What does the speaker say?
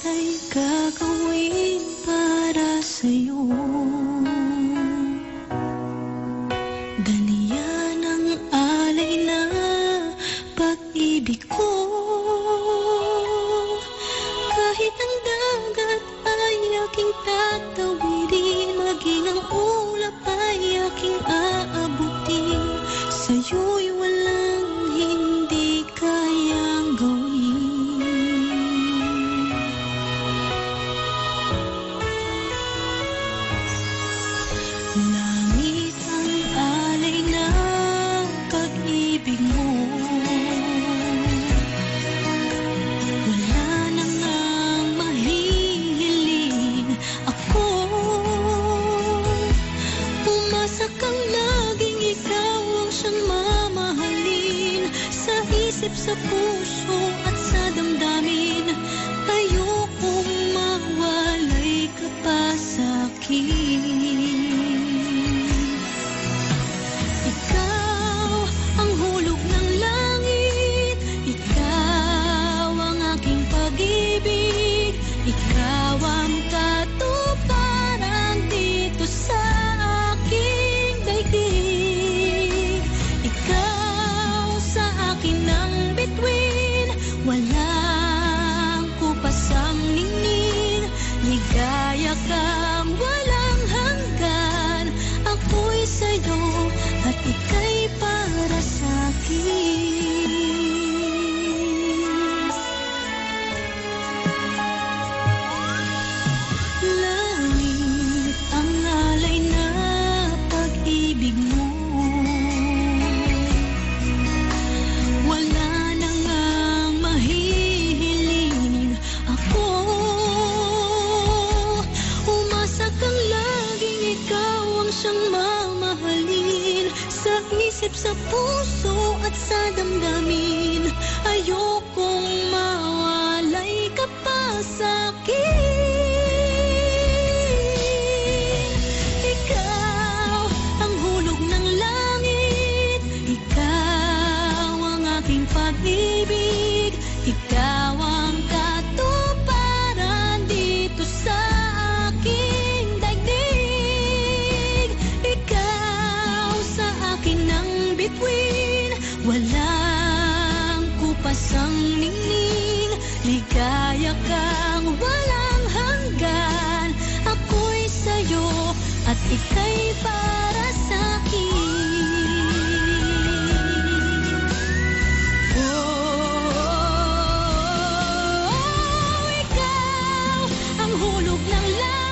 ay gagawin para sa'yo. Dalian ang alay na pag-ibig ko. Kahit ang dagat ay aking tatawirin, maging ang ulap ay aking aabutin, sa'yo'y walang hindi kayang gawin. Langit ang alay ng pag-ibig mo. Wala na ngang mahihiling ako. Umasa kang laging ikaw ang siyang mamahalin. Sa isip, sa puso at sa damdamin, ayokong mawalay ka pa sa'kin. Ikaw ang hulog ng langit, ikaw ang aking pag-ibig, ikaw ang katuparan dito sa aking daigdig. Ikaw sa akin ang bituin, walang kupasang ningning, ligaya kang walang hanggan. Ako'y sa'yo at ika'y para sa'kin. Langit ang alay na pag-ibig mo. Wala na ngang mahihiling ako. Umasa kang laging ikaw ang siyang mamahalin. Sa isip, sa puso at sa damdamin, ayokong mawalay ka pa sa'kin. Ikaw ang hulog ng langit, ikaw ang aking pag-ibig, ikaw ang katuparan dito sa aking daigdig. Ikaw sa akin ang bituin, walang kupasang ningning, ligaya kang walang hanggan. Ako'y sa'yo at ika'y para sa'kin. Oh, ikaw ang hulog ng langit,